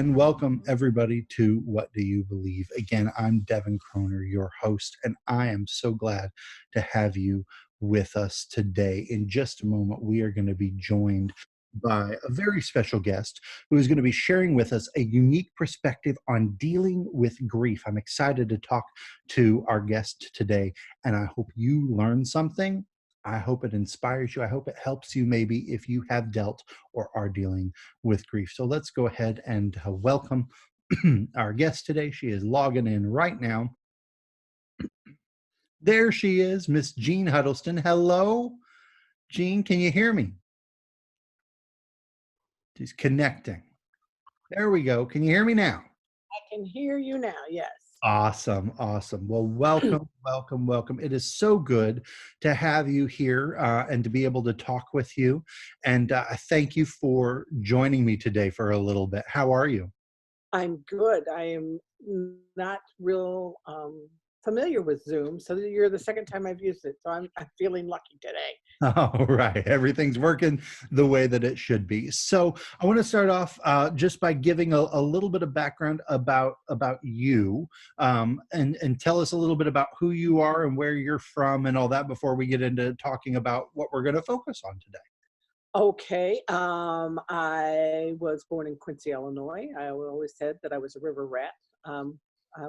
and welcome everybody to What Do You Believe? Again, I'm Devin Croner, your host, and I am so glad to have you with us today. In just a moment, we are going to be joined by a very special guest who is going to be sharing with us a unique perspective on dealing with grief. I'm excited to talk to our guest today, and I hope you learn something. I hope it inspires you. I hope it helps you maybe if you have dealt or are dealing with grief. So let's go ahead and welcome our guest today. She is logging in right now. There she is, Miss Jean Huddleston. Hello, Jean. Can you hear me? She's connecting. There we go. Can you hear me now? I can hear you now, yes. Awesome, awesome. Well, welcome, welcome, welcome. It is so good to have you here and to be able to talk with you. And I thank you for joining me today for a little bit. How are you? I'm good. I am not real familiar with Zoom, so you're the second time I've used it, so I'm feeling lucky today. All right. Everything's working the way that it should be. So I want to start off just by giving a little bit of background about you and tell us a little bit about who you are and where you're from and all that before we get into talking about what we're going to focus on today. Okay, I was born in Quincy, Illinois. I always said that I was a river rat.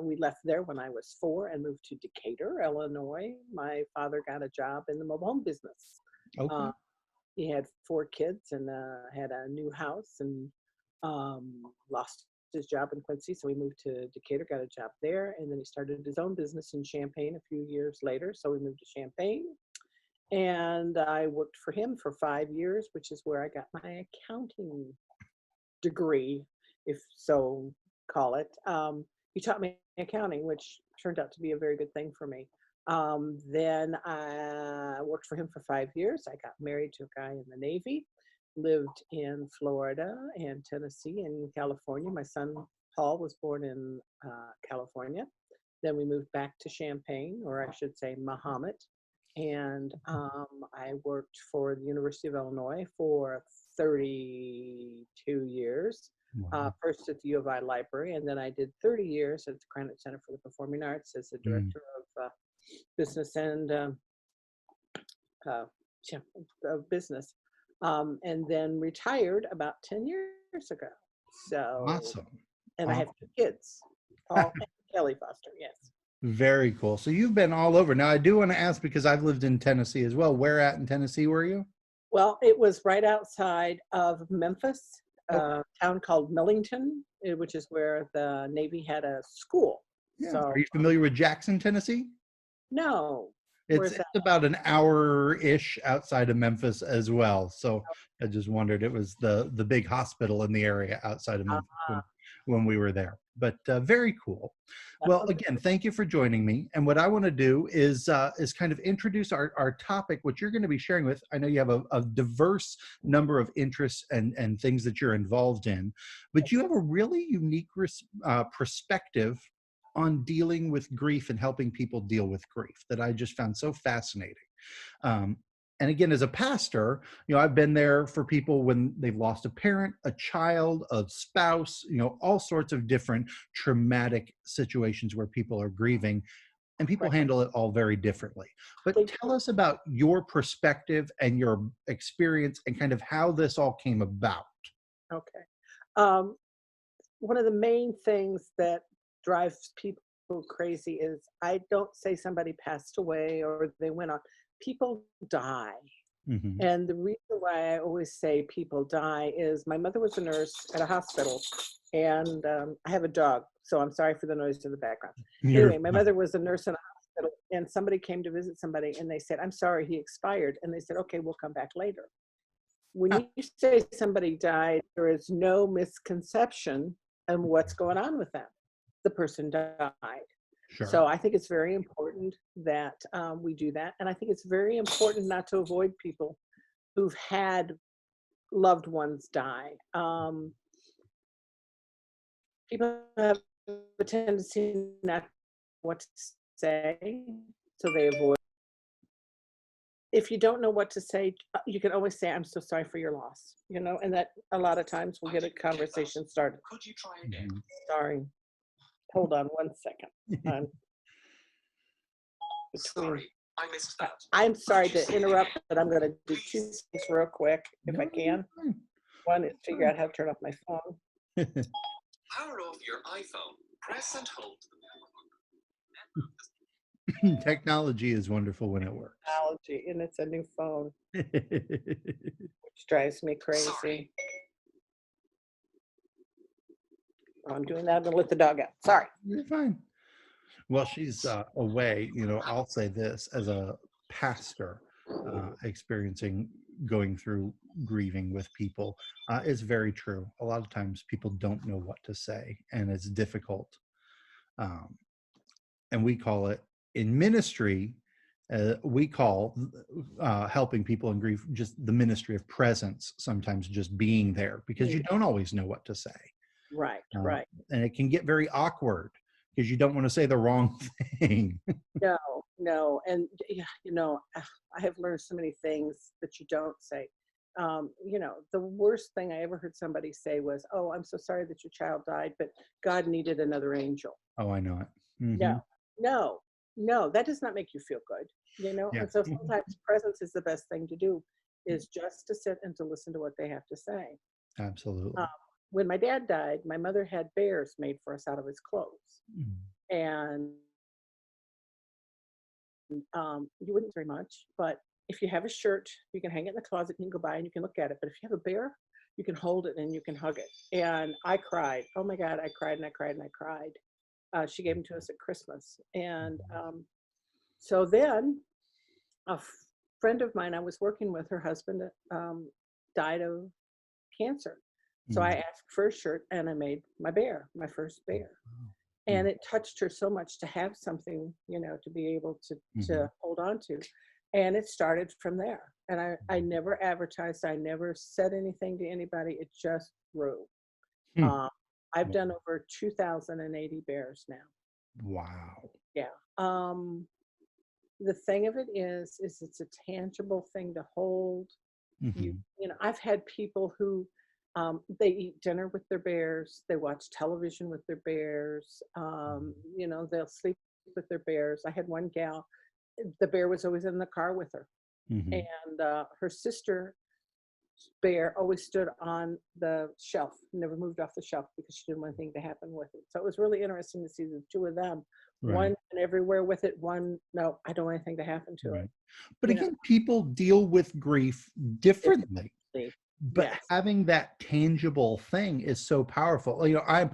We left there when I was 4 and moved to Decatur, Illinois. My father got a job in the mobile home business. Okay. Uh, he had 4 kids and had a new house and lost his job in Quincy, so he moved to Decatur, got a job there, and then he started his own business in Champaign a few years later. So we moved to Champaign, and I worked for him for 5 years, which is where I got my accounting degree, if so call it. He taught me accounting, which turned out to be a very good thing for me. Then I worked for him for 5 years. I got married to a guy in the Navy, lived in Florida and Tennessee and California. My son Paul was born in California. Then we moved back to Champaign, or I should say Mahomet. And I worked for the University of Illinois for 32 years. Wow. First at the U of I Library, and then I did 30 years at the Krannert Center for the Performing Arts as the Mm. director of business and uh, yeah, of business, and then retired about 10 years ago. So, Awesome. and I have 2 Awesome. kids, Paul and Kelly Foster. Yes. Very cool. So you've been all over. Now I do want to ask because I've lived in Tennessee as well. Where at in Tennessee were you? Well, it was right outside of Memphis, Okay. a town called Millington, which is where the Navy had a school. Yeah. So, Are you familiar with Jackson, Tennessee? no, It's where's it's that? about an hour-ish outside of Memphis as well. So I just wondered, it was the big hospital in the area outside of Memphis when we were there. But very cool. That Well, was again, thank you for joining me. And what I want to do is kind of introduce our topic, what you're going to be sharing with. I know you have a diverse number of interests and things that you're involved in, but you have a really unique perspective on dealing with grief and helping people deal with grief that I just found so fascinating. Um, and again, as a pastor, I've been there for people when they've lost a parent, a child, a spouse, all sorts of different traumatic situations where people are grieving, and people right. handle it all very differently. But They tell us about your perspective and your experience and kind of how this all came about. Okay. Um, One of the main things that drives people crazy is I don't say somebody passed away or they went on. People die. Hmm. And the reason why I always say people die is my mother was a nurse at a hospital, and I have a dog, so I'm sorry for the noise in the background. You're Anyway, my mother was a nurse in a hospital, and somebody came to visit somebody, and they said, "I'm sorry, he expired." And they said, "Okay, we'll come back later." When you say somebody died, there is no misconception on what's going on with them. The person died. sure. So I think it's very important that we do that. And I think it's very important not to avoid people who've had loved ones die. People have a tendency not to know what to say, so they avoid. if you don't know what to say, you can always say, "I'm so sorry for your loss," and that a lot of times will get a conversation started. Mhm. Sorry. Hold on one second. Um, between, I'm sorry to interrupt, but I'm going to do two things real quick if No, I you're can. fine. One is You're figure fine. out how to turn off my phone. Power off your iPhone. Press and hold. Technology is wonderful when it works. Technology, and it's a new phone, which drives me crazy. Sorry. Oh, I'm doing that. I'm going to let the dog out. Sorry. You're fine. Well, she's away. I'll say this as a pastor, experiencing going through grieving with people is very true. A lot of times people don't know what to say, and it's difficult. Um, and we call it in ministry, we call helping people in grief just the ministry of presence, sometimes just being there because you don't always know what to say. Right, Uh, right. and it can get very awkward because you don't want to say the wrong thing. No, no. And, yeah, I have learned so many things that you don't say. The worst thing I ever heard somebody say was, "Oh, I'm so sorry that your child died, but God needed another angel." Oh, I know it. No, Hmm. no, no, that does not make you feel good. Yeah, And so sometimes presence is the best thing to do, is just to sit and to listen to what they have to say. Um, absolutely. when my dad died, my mother had bears made for us out of his clothes. Mm. And you wouldn't very much, but if you have a shirt, you can hang it in the closet, you can go by and you can look at it. But if you have a bear, you can hold it and you can hug it. And I cried. Oh my God, I cried and I cried and I cried. She gave them to us at Christmas. And so then a friend of mine I was working with, her husband died of cancer. So I Mm. asked for a shirt and I made my bear, my first bear. Mm. And it touched her so much to have something, to be able to Mhm. hold on to. And it started from there. And I never advertised, I never said anything to anybody. It just grew. Hmm. Um, I've done over 2,080 bears now. Wow. Yeah. The thing of it is it's a tangible thing to hold. You, Hmm. I've had people who they eat dinner with their bears, they watch television with their bears, they'll sleep with their bears. I had one gal, the bear was always in the car with her, Hmm. and her sister bear always stood on the shelf, never moved off the shelf because she didn't want anything to happen with it. So it was really interesting to see the two of them, Right. one and everywhere with it, one, no, I don't want anything to happen to it. Right. But You know, again, people deal with grief differently. differently. But Yes. having that tangible thing is so powerful. I'm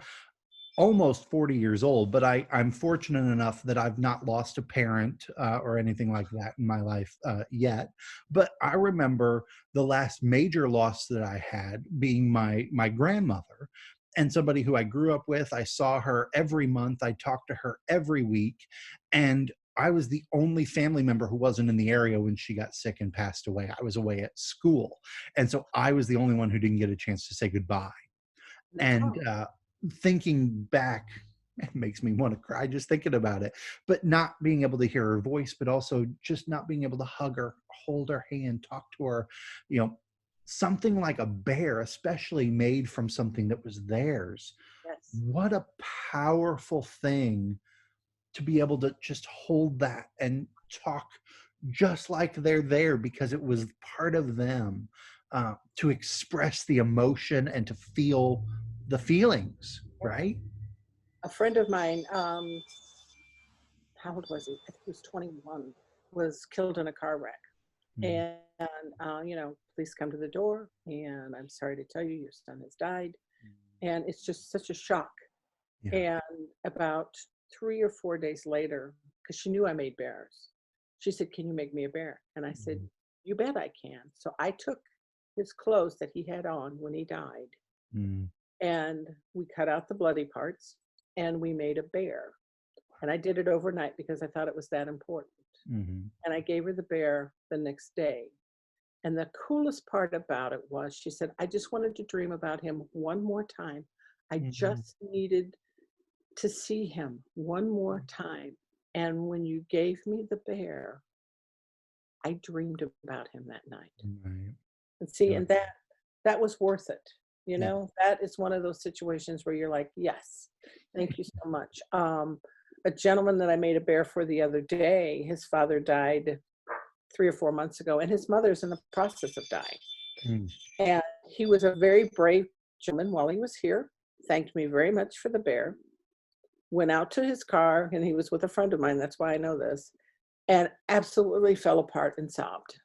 almost 40 years old, but I'm fortunate enough that I've not lost a parent or anything like that in my life yet. But I remember the last major loss that I had being my grandmother, and somebody who I grew up with. I saw her every month. I talked to her every week, and I was the only family member who wasn't in the area when she got sick and passed away. I was away at school, and so I was the only one who didn't get a chance to say goodbye. And Oh, thinking back, it makes me want to cry just thinking about it. But not being able to hear her voice, but also just not being able to hug her, hold her hand, talk to her, you know, something like a bear, especially made from something that was theirs. yes. What a powerful thing to be able to just hold that and talk just like they're there because it was part of them, to express the emotion and to feel the feelings, right? A friend of mine, how old was he? I think he was 21, was killed in a car wreck. Mhm. And, police come to the door, and I'm sorry to tell you, your son has died. And it's just such a shock. Yeah. And about 3 or 4 days later, because she knew I made bears, she said, "Can you make me a bear?" And I said, Mhm. "You bet I can." So I took his clothes that he had on when he died, Mm. and we cut out the bloody parts, and we made a bear. And I did it overnight because I thought it was that important. Mhm. And I gave her the bear the next day. And the coolest part about it was she said, "I just wanted to dream about him one more time. I Mhm. just needed to see him one more time. And when you gave me the bear, I dreamed about him that night. Right. And see, Yeah. and that was worth it. You Yeah. know, that is one of those situations where you're like, yes, thank you so much. A gentleman that I made a bear for the other day, his father died 3 or 4 months ago, and his mother's in the process of dying. Mm. And he was a very brave gentleman while he was here, thanked me very much for the bear, went out to his car, and he was with a friend of mine, that's why I know this, and absolutely fell apart and sobbed.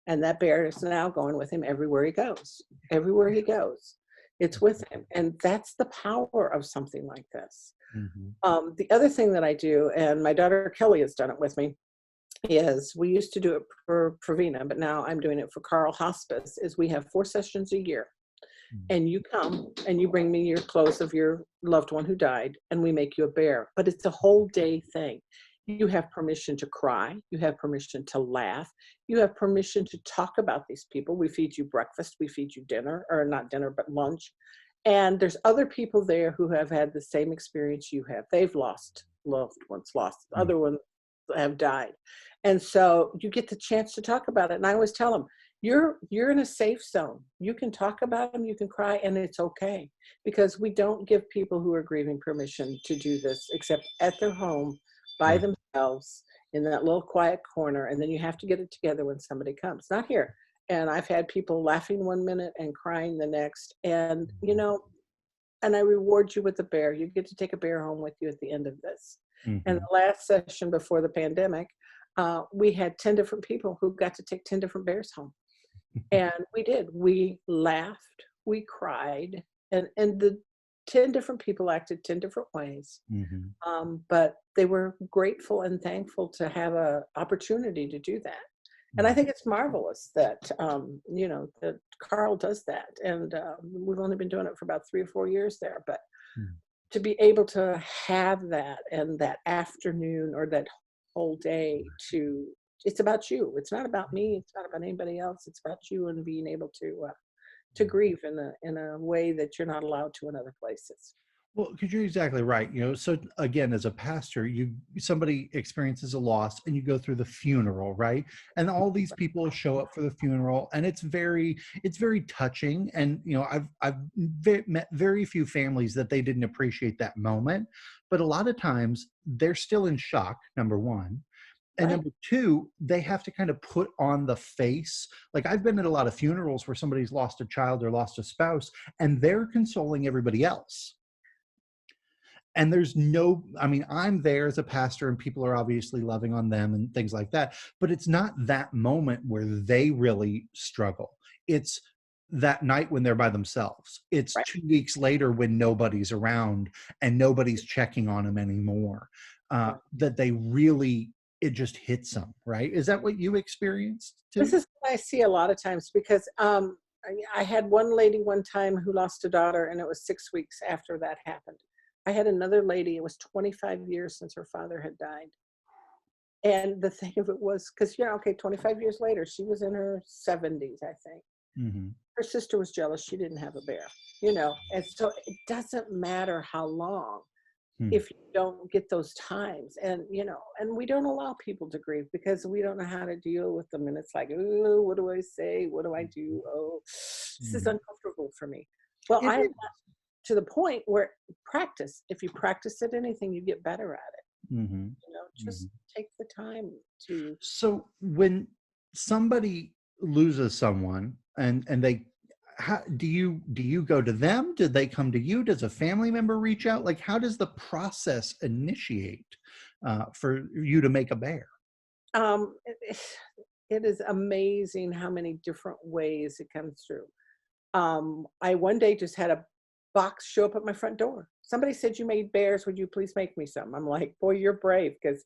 And that bear is now going with him everywhere he goes. Everywhere he goes, it's with him. And that's the power of something like this. Mhm. The other thing that I do, and my daughter Kelly has done it with me, is we used to do it for Provena, but now I'm doing it for Carl Hospice, is we have 4 sessions a year. Mm. And you come and you bring me your clothes of your loved one who died, and we make you a bear. But it's a whole day thing. You have permission to cry. You have permission to laugh. You have permission to talk about these people. We feed you breakfast. We feed you dinner, or not dinner, but lunch. And there's other people there who have had the same experience you have. They've lost loved ones, lost Mm. other ones have died. And so you get the chance to talk about it. And I always tell them, you're in a safe zone. You can talk about them, you can cry, and it's okay. Because we don't give people who are grieving permission to do this except at their home by Right. themselves in that little quiet corner. And then you have to get it together when somebody comes. Not here. And I've had people laughing 1 minute and crying the next. And, you Mhm. know, and I reward you with a bear. You get to take a bear home with you at the end of this. And Mhm. the last session before the pandemic, we had 10 different people who got to take 10 different bears home. And we did. We laughed, we cried, and the 10 different people acted 10 different ways. Mhm. But they were grateful and thankful to have a opportunity to do that. And I Mm. think it's marvelous that, you know, that Carl does that. And we've only been doing it for about 3 or 4 years there, but Mm. to be able to have that and that afternoon or that whole day to, it's about you. It's not about me. It's not about anybody else. It's about you and being able to grieve in a way that you're not allowed to in other places. Well, because you're exactly right. So again, as a pastor, somebody experiences a loss, and you go through the funeral, right? And all these people show up for the funeral, and it's very touching. And met very few families that they didn't appreciate that moment, but a lot of times they're still in shock. Number one. And Right. number two, they have to kind of put on the face. Like, I've been at a lot of funerals where somebody's lost a child or lost a spouse, and they're consoling everybody else. And there's no, I mean, I'm there as a pastor, and people are obviously loving on them and things like that, but it's not that moment where they really struggle. It's that night when they're by themselves. It's Right. 2 weeks later when nobody's around and nobody's checking on them anymore, Right. that they really, it just hits them, right? Is that what you experienced This too? is what I see a lot of times because I had one lady one time who lost a daughter, and it was 6 weeks after that happened. I had another lady, it was 25 years since her father had died. And the thing of it was, because, okay, 25 years later, she was in her 70s, I think. Hmm. Her sister was jealous she didn't have a bear, and so it doesn't matter how long Hmm. if you don't get those times. And and we don't allow people to grieve because we don't know how to deal with them, and it's like, oh, what do I say, what do I do, oh, this is Hmm. uncomfortable for me. Well, It I'm is. to the point where practice, if you practice at anything, you get better at it. Hmm. Just take the time to. So when somebody loses someone, and they, how do you go to them? Do they come to you? Does a family member reach out? Like, how does the process initiate for you to make a bear? It is amazing how many different ways it comes through. I one day just had a box show up at my front door. Somebody said, "You made bears. Would you please make me some?" I'm like, "Boy, you're brave," because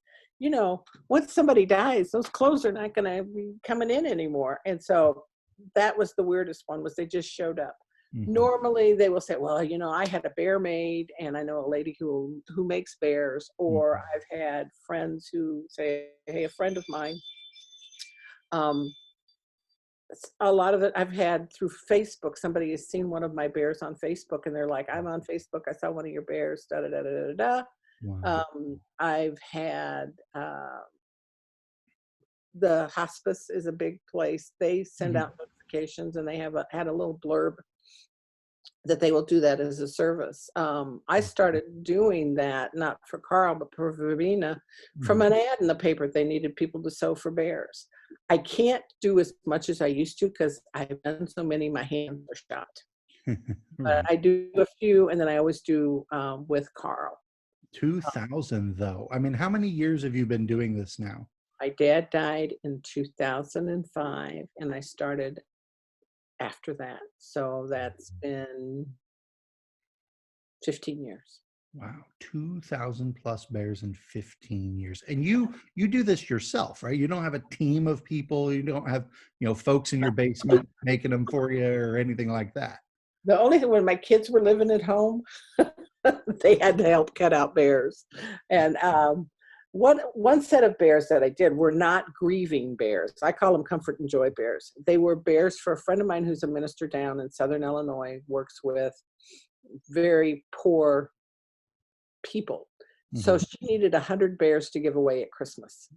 once somebody dies, those clothes are not going to be coming in anymore. And so that was the weirdest one. Was they just showed up. Hmm. Normally they will say, "Well, I had a bear made, and I know a lady who makes bears," or Hmm. I've had friends who say, "Hey, a friend of mine." Um, a lot of it I've had through Facebook. Somebody has seen one of my bears on Facebook, and they're like, "I'm on Facebook. I saw one of your bears." Da da da da da da. Wow. I've had the hospice is a big place. They send Mhm. out notifications, and they have had a little blurb that they will do that as a service. I started doing that, not for Carl, but for Verena, from Mhm. an ad in the paper. They needed people to sew for bears. I can't do as much as I used to because I've done so many, my hands are shot. But Right. I do a few, and then I always do with Carl. 2000 though. I mean, how many years have you been doing this now? My dad died in 2005, and I started after that. So that's been 15 years. Wow, 2000 plus bears in 15 years. And you do this yourself, right? You don't have a team of people, you don't have, folks in your basement making them for you or anything like that. The only thing, when my kids were living at home, they had to help cut out bears. And one set of bears that I did were not grieving bears. I call them comfort and joy bears. They were bears for a friend of mine who's a minister down in Southern Illinois, works with very poor people. So Mhm. she needed 100 bears to give away at Christmas.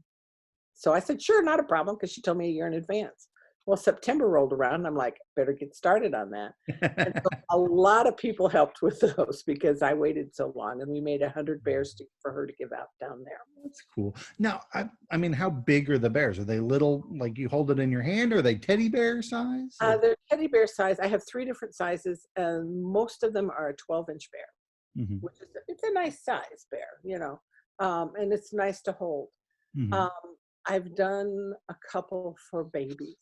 So I said, sure, not a problem, because she told me a year in advance. Well, September rolled around, and I'm like, better get started on that. And so a lot of people helped with those because I waited so long, and we made 100 bears for her to give out down there. That's cool. Now, I mean, how big are the bears? Are they little, like you hold it in your hand? Or are they teddy bear size? Or- They're teddy bear size. I have 3 different sizes, and most of them are a 12-inch bear, Mhm. which is it's a nice size bear, and it's nice to hold. Mhm. Um, I've done a couple for babies,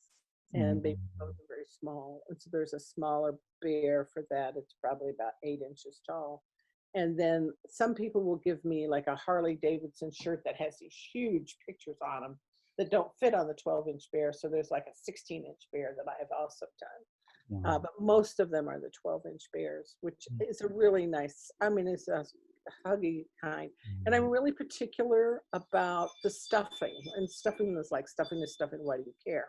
and babies Mhm. are very small. And so there's a smaller bear for that. It's probably about 8 inches tall. And then some people will give me like a Harley Davidson shirt that has these huge pictures on them that don't fit on the 12-inch bear. So there's like a 16-inch bear that I have also done. Wow. But most of them are the 12-inch bears, which is a really nice, I mean, it's a huggy kind. And I'm really particular about the stuffing. And stuffing is like stuffing is stuffing. Why do you care?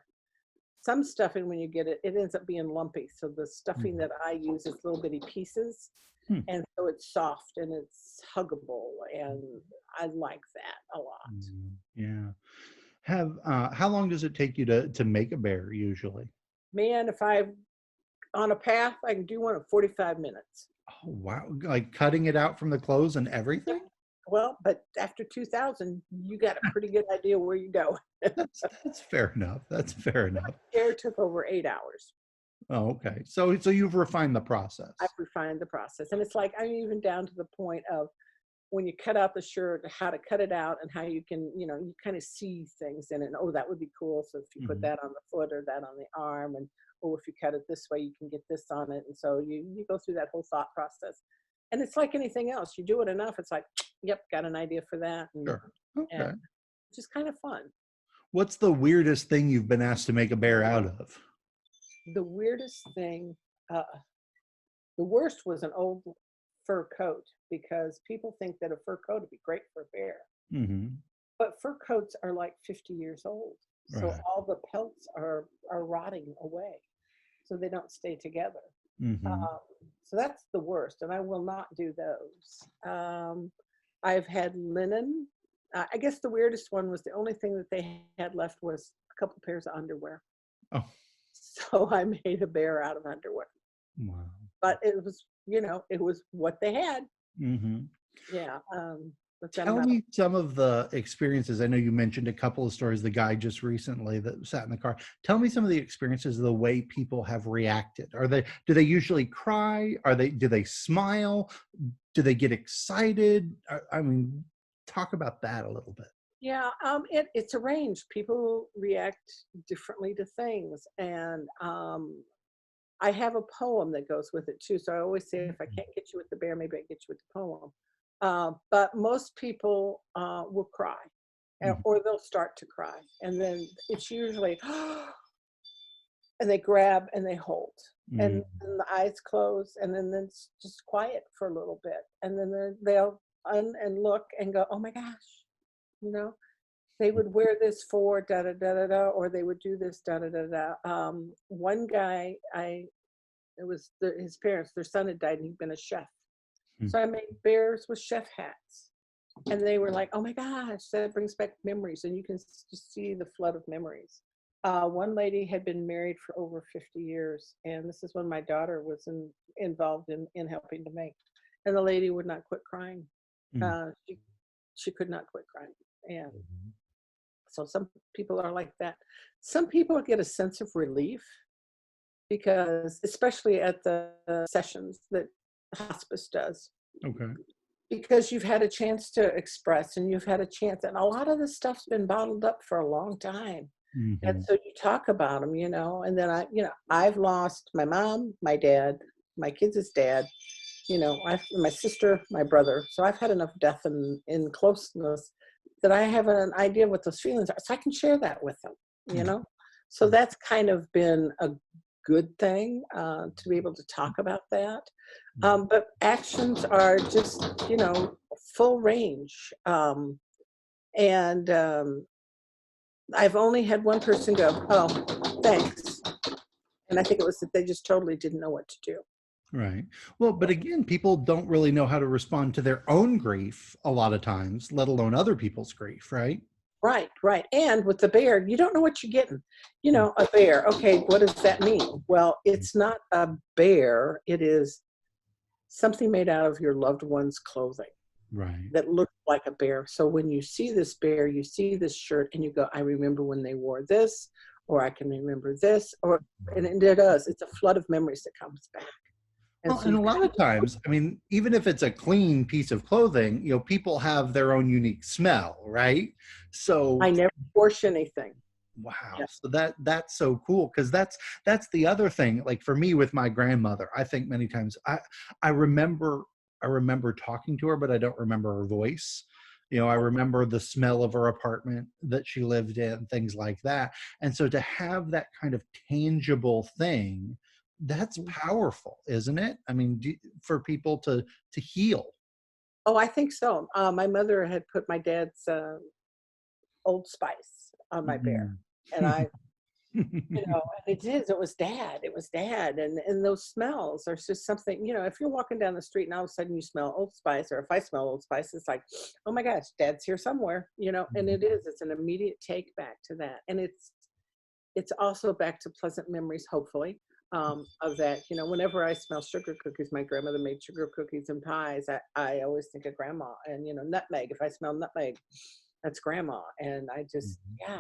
Some stuffing, when you get it, it ends up being lumpy. So the stuffing Mhm. that I use is little bitty pieces. Hmm. And so it's soft and it's huggable. And I like that a lot. Yeah. Have how long does it take you to make a bear usually? Man, if I'm on a path, I can do one in 45 minutes. Oh wow. Like cutting it out from the clothes and everything? Well, but after 2000, you got a pretty good idea where you go. That's fair enough. That's fair enough. Hair took over 8 hours. Oh, okay. So you've refined the I've process. refined the process. And it's like, I'm even down to the point of when you cut out the shirt, how to cut it out and how you can, you kind of see things in it. And, oh, that would be cool. So if you put Mhm. that on the foot or that on the arm, and, oh, if you cut it this way, you can get this on it. And so you go through that whole thought process. And it's like anything else. You do it enough, it's like, yep, got an idea for that. Sure. And Okay. just kind of fun. What's the weirdest thing you've been asked to make a bear out of? The weirdest thing, uh, the worst was an old fur coat, because people think that a fur coat would be great for a bear. Mhm. But fur coats are like 50 years old. So Right. all the pelts are rotting away. So they don't stay together. Mhm. Um, so that's the worst. And I will not do those. I've had linen. I guess the weirdest one was the only thing that they had left was a couple pairs of underwear. Oh, So I made a bear out of underwear. wow. But it was, it was what they had. Mhm. Yeah. But then I'm Tell not. me some of the experiences. I know you mentioned a couple of stories, the guy just recently that sat in the car. Tell me some of the experiences, the way people have reacted. Do they usually cry? Do they smile? Do they get excited? I mean, talk about that a little bit. Yeah, it's a range. People react differently to things, and I have a poem that goes with it too. So I always say, if I can't get you with the bear, maybe I get you with the poem. But most people will cry, Mhm. or they'll start to cry, and then it's usually, and they grab and they hold, and Mhm. then the eyes close, and then it's just quiet for a little bit, and then they'll and look and go, oh my gosh, you know. They would wear this for da da da da da, or they would do this da da da da. One guy, it was his parents, their son had died, and he'd been a chef. Mhm. So I made bears with chef hats. And they were like, oh my gosh, that brings back memories. And you can just see the flood of memories. One lady had been married for over 50 years. And this is when my daughter was involved in helping to make. And the lady would not quit crying. Mm. She could not quit crying. And Mhm. so some people are like that. Some people get a sense of relief because, especially at the sessions that hospice does, Okay. because you've had a chance to express and you've had a chance, and a lot of this stuff's been bottled up for a long time. And Mhm. so you talk about them, and then I've lost my mom, my dad, my kids' dad, my sister, my brother. So I've had enough death in closeness that I have an idea what those feelings are. So I can share that with them, you Mm. know? So that's kind of been a good thing to be able to talk about that. Mm. But actions are just, full range. And I've only had one person go, oh, thanks. And I think it was that they just totally didn't know what to do. Right. Well, but again, people don't really know how to respond to their own grief a lot of times, let alone other people's grief, right? Right, right. And with the bear, you don't know what you're getting. Mm. A bear. Okay, what does that mean? Well, it's not a bear. It is something made out of your loved one's clothing Right. that looks like a bear. So when you see this bear, you see this shirt and you go, I remember when they wore this, or I can remember this, and it does. It's a flood of memories that comes back. And Well, so and you a lot of times, I mean, even if it's a clean piece of clothing, people have their own unique smell, right? So I never wash anything. wow. Yeah. So that's so cool because that's the other thing. Like for me with my grandmother, I think many times I remember I remember talking to her, but I don't remember her voice. I remember the smell of her apartment that she lived in, things like that. And so to have that kind of tangible thing, that's powerful, isn't it? I mean, for people to heal. Oh, I think so. My mother had put my dad's Old Spice on my bear. Mhm. And it was dad. It was dad. And those smells are just something, if you're walking down the street and all of a sudden you smell Old Spice, or if I smell Old Spice, it's like, oh my gosh, dad's here somewhere, and it's an immediate take back to that. And it's also back to pleasant memories, hopefully, of that. Whenever I smell sugar cookies, my grandmother made sugar cookies and pies. I always think of grandma, and nutmeg. If I smell nutmeg, that's grandma. And I just, Mhm. yeah.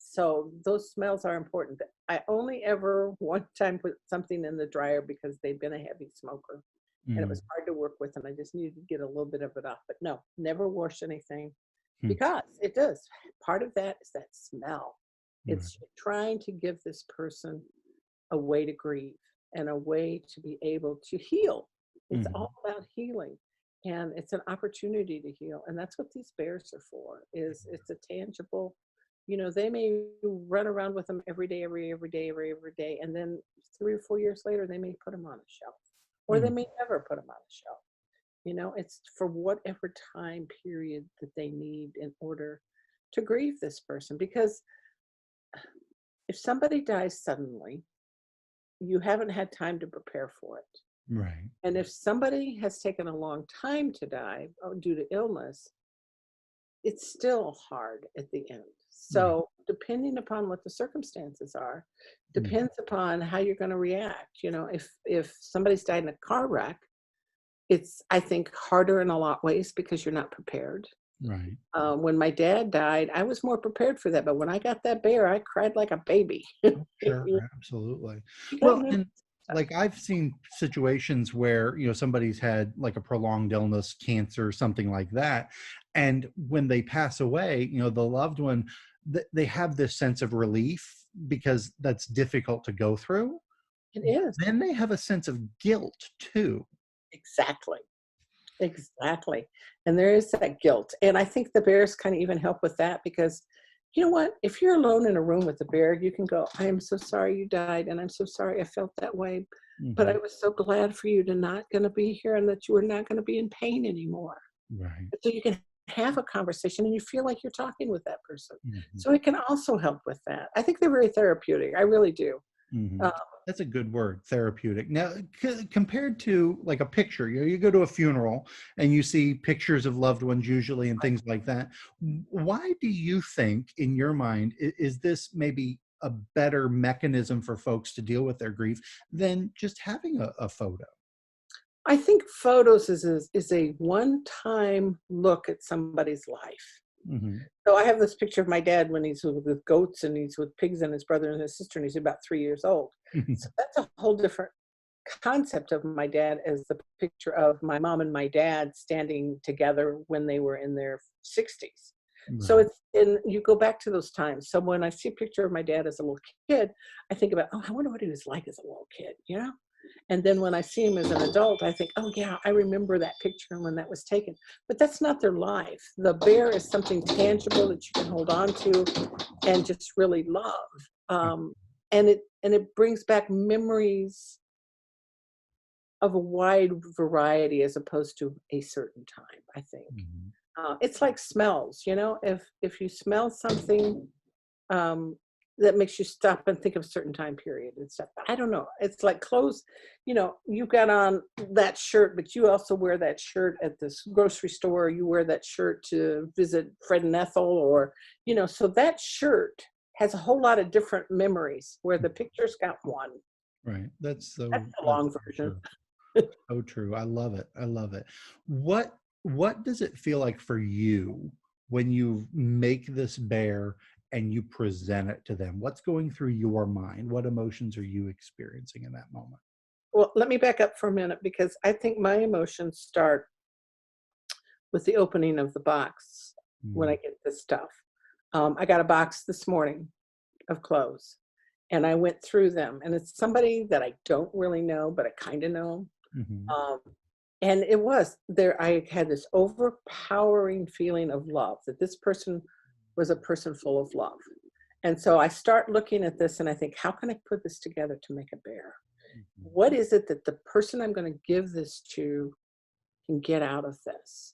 So those smells are important. I only ever one time put something in the dryer because they'd been a heavy smoker and it Mhm. was hard to work with, and I just needed to get a little bit of it off. But no, never wash anything Mhm. because it does. Part of that is that smell. Right. It's trying to give this person a way to grieve and a way to be able to heal. It's Mhm. all about healing, and it's an opportunity to heal. And that's what these bears are for. Is it's a tangible, they may run around with them every day, every day, every day, and then 3 or 4 years later, they may put them on a shelf, or they Mhm. may never put them on a shelf. It's for whatever time period that they need in order to grieve this person. Because if somebody dies suddenly, you haven't had time to prepare for it. Right. And if somebody has taken a long time to die due to illness, it's still hard at the end. Right. So, depending upon what the circumstances are, Mhm. depends upon how you're going to react. If somebody's died in a car wreck, it's, I think, harder in a lot of ways because you're not prepared. Right. When my dad died, I was more prepared for that. But when I got that bear, I cried like a baby. Sure, absolutely. You got Well, me. and like I've seen situations where, somebody's had like a prolonged illness, cancer, something like that. And when they pass away, the loved one, they have this sense of relief because that's difficult to go through. It is. Then they have a sense of guilt too. Exactly. Exactly. And there is that guilt. And I think the bears kind of even help with that because you know what? If you're alone in a room with a bear, you can go, I am so sorry you died. And I'm so sorry I felt that way. But I Mhm. was so glad for you to not going to be here and that you were not going to be in pain anymore. Right. So you can have a conversation and you feel like you're talking with that person. Mhm. So it can also help with that. I think they're very therapeutic. I really do. Hmm. Uh, That's a good word, therapeutic. Now, compared to like a picture, you go to a funeral and you see pictures of loved ones usually and things like that. Why do you think, in your mind, is this maybe a better mechanism for folks to deal with their grief than just having a photo? I think photos is a one-time look at somebody's life. Hmm. So I have this picture of my dad when he's with goats and he's with pigs and his brother and his sister, and he's about 3 years old. So that's a whole different concept of my dad as the picture of my mom and my dad standing together when they were in their 60s. So Right. it's and you go back to those times. So when I see a picture of my dad as a little kid, I think about, oh, I wonder what he was like as a little kid, you know? And then when I see him as an adult, I think, oh yeah, I remember that picture and when that was taken. But that's not their life. The bear is something tangible that you can hold on to and just really love. Um, and it brings back memories of a wide variety as opposed to a certain time, I think. Mhm. It's like smells, you know, if you smell something um, that makes you stop and think of a certain time period and stuff. I don't know. It's like clothes, you know, you got on that shirt, but you also wear that shirt at this grocery store. Or you wear that shirt to visit Fred and Ethel, or, you know, so that shirt has a whole lot of different memories where the picture's got one. Right. That's the That's long so version. true. So true. I love it. I love it. What does it feel like for you when you make this bear and you present it to them? What's going through your mind? What emotions are you experiencing in that moment? Well, let me back up for a minute because I think my emotions start with the opening of the box when I Mm, get this stuff. I got a box this morning of clothes and I went through them, and it's somebody that I don't really know, but I kind of know. mhm, Um, and it was there, I had this overpowering feeling of love that this person was a person full of love. And so I start looking at this and I think, how can I put this together to make a bear? mhm, What is it that the person I'm going to give this to can get out of this?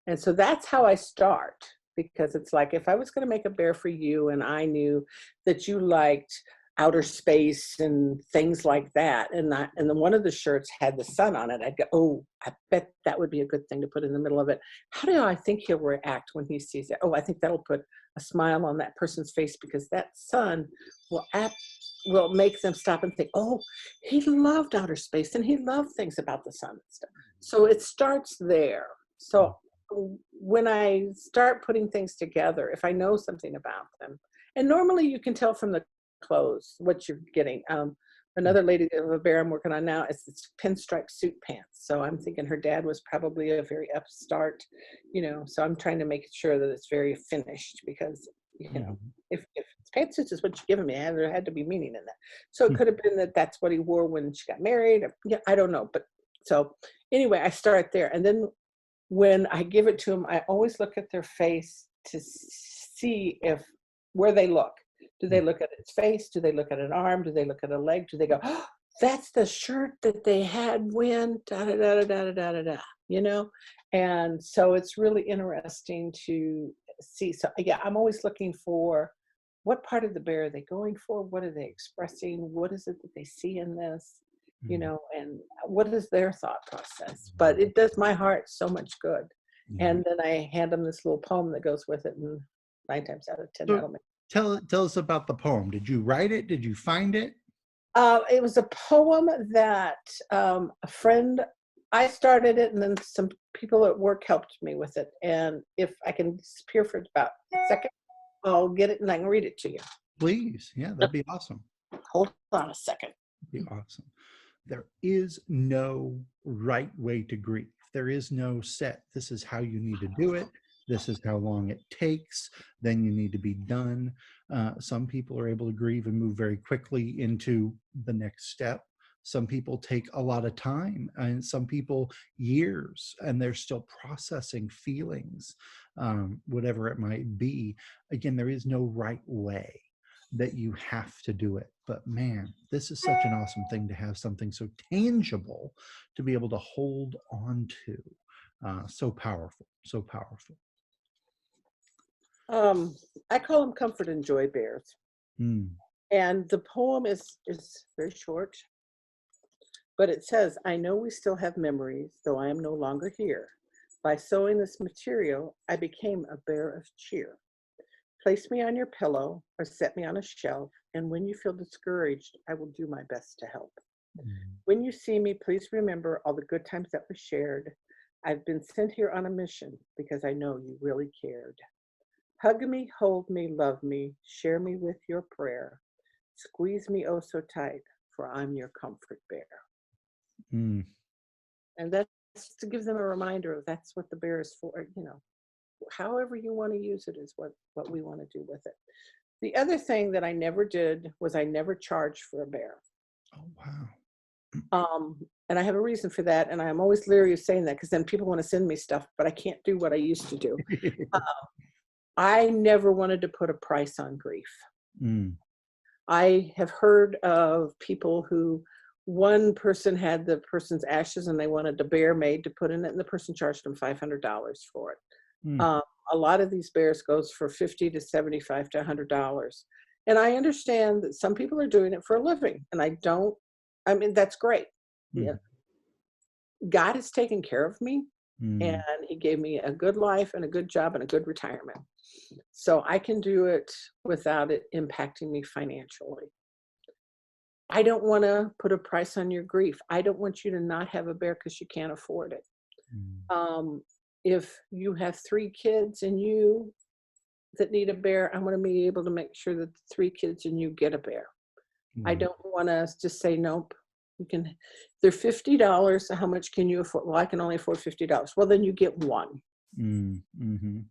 And so that's how I start, because it's like if I was going to make a bear for you and I knew that you liked outer space and things like that, and then one of the shirts had the sun on it, I'd go, oh, I bet that would be a good thing to put in the middle of it. How do I think he'll react when he sees it? Oh, I think that'll put a smile on that person's face because that sun will will make them stop and think, oh, he loved outer space and he loved things about the sun and stuff. So it starts there. mhm, So when I start putting things together, if I know something about them, and normally you can tell from the clothes what you're getting. mhm. Another lady of a bear I'm working on now is this pinstripe suit pants. So I'm thinking her dad was probably a very upstart, you know. So I'm trying to make sure that it's very finished because, you know, Mhm. if it's pantsuits is what you're giving me, there had to be meaning in that. So it could have been that that's what he wore when she got married. Or, yeah, I don't know. But so anyway, I start there, and then when I give it to them, I always look at their face to see if where they look. Do they look at its face? Do they look at an arm? Do they look at a leg? Do they go, oh, that's the shirt that they had when da da da da da da da da, you know? And so it's really interesting to see. So yeah, I'm always looking for what part of the bear are they going for? What are they expressing? What is it that they see in this? You Mhm. know, and what is their thought process? But it does my heart so much good. Yeah. And then I hand them this little poem that goes with it, and 9 times out of 10, So that'll make. tell us about the poem. Did you write it? Did you find it? It was a poem that a friend, I started it, and then some people at work helped me with it. And if I can disappear for about a second, I'll get it and I can read it to you. Please. Yeah, that'd be awesome. Hold on a second. Be awesome. There is no right way to grieve. There is no set, this is how you need to do it. This is how long it takes. Then you need to be done. Some people are able to grieve and move very quickly into the next step. Some people take a lot of time, and some people years, and they're still processing feelings, whatever it might be. Again, there is no right way that you have to do it. But man, this is such an awesome thing to have something so tangible to be able to hold on to. So powerful, so powerful. Um, I call them comfort and joy bears. Mm. And the poem is very short, but it says, I know we still have memories, though I am no longer here. By sewing this material, I became a bear of cheer. Place me on your pillow or set me on a shelf, and when you feel discouraged, I will do my best to help. Mm. When you see me, please remember all the good times that were shared. I've been sent here on a mission because I know you really cared. Hug me, hold me, love me, share me with your prayer. Squeeze me oh so tight, for I'm your comfort bear. Mm. And that's to give them a reminder of that's what the bear is for, you know. However you want to use it is what we want to do with it. The other thing that I never did was I never charged for a bear. Oh, wow. And I have a reason for that. And I'm always leery of saying that because then people want to send me stuff, but I can't do what I used to do. I never wanted to put a price on grief. Mm. I have heard of people who one person had the person's ashes and they wanted a bear made to put in it, and the person charged them $500 for it. Mm. Um, a lot of these bears goes for $50 to $75 to $100. And I understand that some people are doing it for a living, and I mean, that's great. Yeah. Mm. God has taken care of me, and Mm. he gave me a good life and a good job and a good retirement. So I can do it without it impacting me financially. I don't want to put a price on your grief. I don't want you to not have a bear because you can't afford it. Mm. If you have 3 kids and you that need a bear, I want to be able to make sure that the 3 kids and you get a bear. I Wow. don't want to just say, nope, you can, they're $50. How much can you afford? Well, I can only afford $50. Well, then you get one. Mm. Mhm.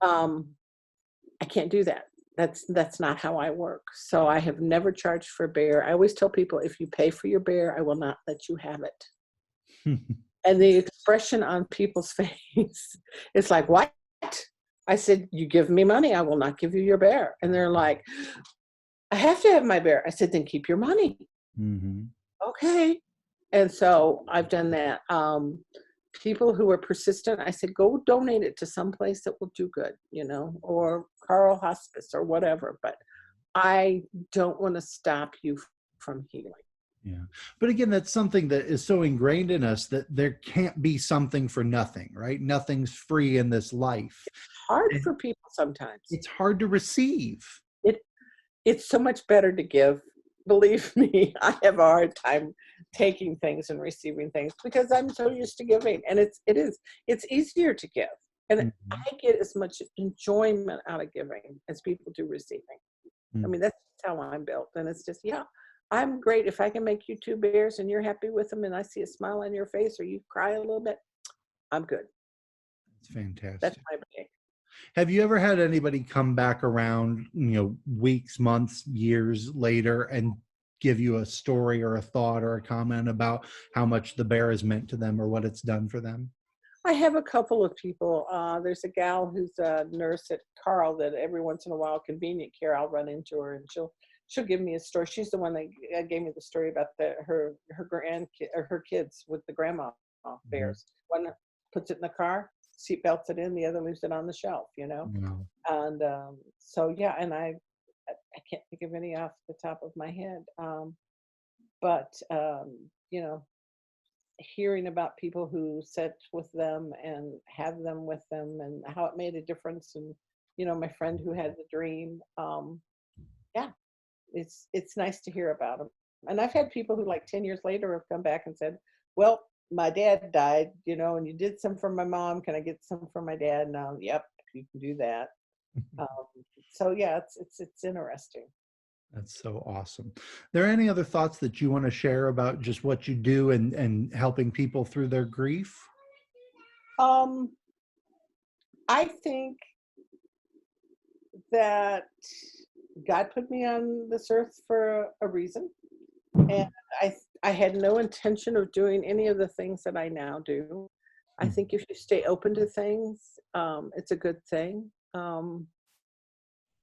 I can't do that. That's not how I work. So I have never charged for a bear. I always tell people, if you pay for your bear, I will not let you have it. And the expression on people's face is like, what? I said, you give me money, I will not give you your bear. And they're like, I have to have my bear. I said, then keep your money. Mhm. Okay. And so I've done that. People who are persistent, I said, go donate it to some place that will do good, you know, or Carl Hospice or whatever. But I don't want to stop you from healing. Yeah. But again, that's something that is so ingrained in us that there can't be something for nothing, right? Nothing's free in this life. Hard And for people sometimes. it's hard to receive. It it's so much better to give. Believe me, I have a hard time taking things and receiving things because I'm so used to giving, and it's easier to give, and I Mhm. get as much enjoyment out of giving as people do receiving. I Mm. mean, that's how I'm built, and it's just, yeah, I'm great if I can make you 2 bears and you're happy with them, and I see a smile on your face or you cry a little bit, I'm good. It's That's fantastic. my big. Have you ever had anybody come back around, weeks, months, years later and give you a story or a thought or a comment about how much the bear has meant to them or what it's done for them? I have a couple of people. There's a gal who's a nurse at Carl that every once in a while, convenient care, I'll run into her and she'll give me a story. She's the one that gave me the story about her grandkid or her kids with the grandma Mhm. bears. One puts it in the car, seat belts it in, the other leaves it on the shelf, Wow. And so yeah, and I can't think of any off the top of my head. But you know, hearing about people who sit with them and have them with them and how it made a difference, and my friend who had the dream, yeah, it's nice to hear about them. And I've had people who, like, 10 years later, have come back and said, well, my dad died, and you did some for my mom, can I get some for my dad now? Yep, you can do that. um, so yeah, it's interesting. That's so awesome. There any other thoughts that you want to share about just what you do and helping people through their grief? um I think that God put me on this earth for a reason, and I had no intention of doing any of the things that I now do. I Mhm. think if you stay open to things, it's a good thing.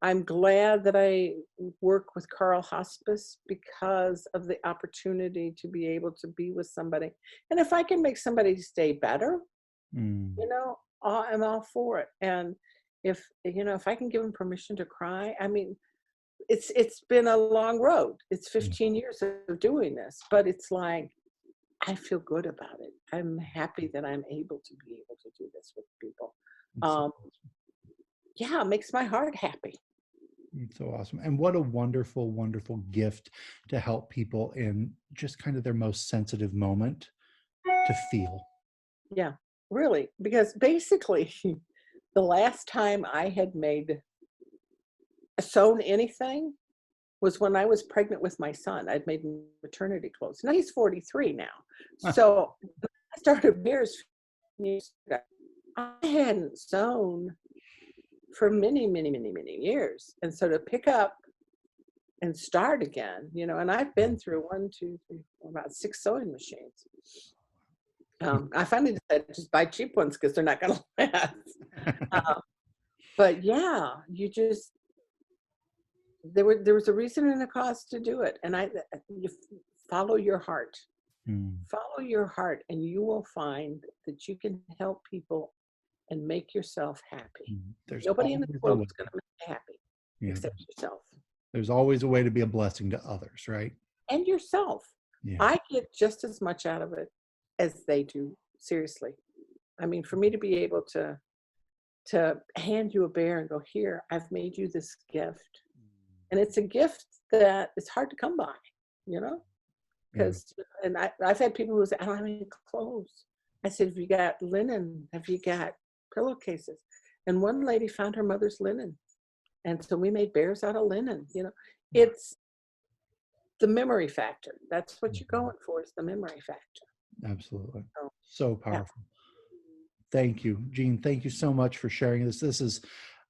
I'm glad that I work with Carl Hospice because of the opportunity to be able to be with somebody. And if I can make somebody stay better, Mm. I'm all for it. And if I can give them permission to cry, I mean, it's been a long road. It's Yeah. 15 years of doing this, but it's like I feel good about it. I'm happy that I'm able to be able to do this with people. It's so Um, yeah, it makes my heart happy. It's so awesome. And what a wonderful, wonderful gift to help people in just kind of their most sensitive moment to feel. Yeah, really, because basically the last time I had made sewn anything was when I was pregnant with my son. I'd made maternity clothes. Now he's 43 now. So I started beers years ago. I hadn't sewn for many, many, many, many years. And so to pick up and start again, and I've been through one, two, three, four, about 6 sewing machines. I finally decided to just buy cheap ones because they're not going to last. But yeah, there was a reason and a cause to do it, and you follow your heart. Mm, Follow your heart, and you will find that you can help people and make yourself happy. There's Nobody in always this a world way. is going to make you happy Yeah, except yourself. there's always a way to be a blessing to others, right? And yourself. Yeah. I get just as much out of it as they do. Seriously. I mean, for me to be able to hand you a bear and go, here, I've made you this gift. And it's a gift that is hard to come by, Yeah. because, and I've had people who say, I don't have any clothes. I said, have you got linen? Have you got pillowcases? And one lady found her mother's linen. And so we made bears out of linen. It's the memory factor. That's what you're going for, is the memory factor. Absolutely. So, So yeah. powerful. Thank you, Jean. Thank you so much for sharing this. This is,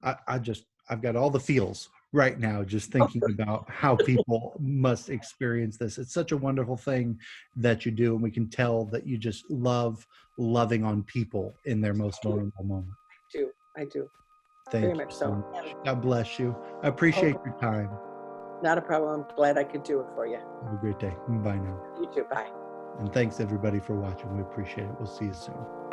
I've got all the feels right now just thinking about how people must experience this. It's such a wonderful thing that you do, and we can tell that you just love loving on people in their most vulnerable moment. I do. Thank Very you much so so. much. God bless you. I appreciate your time. Not a problem. I'm glad I could do it for you. Have a great day. Bye now. You too. Bye. And thanks everybody for watching. We appreciate it. We'll see you soon.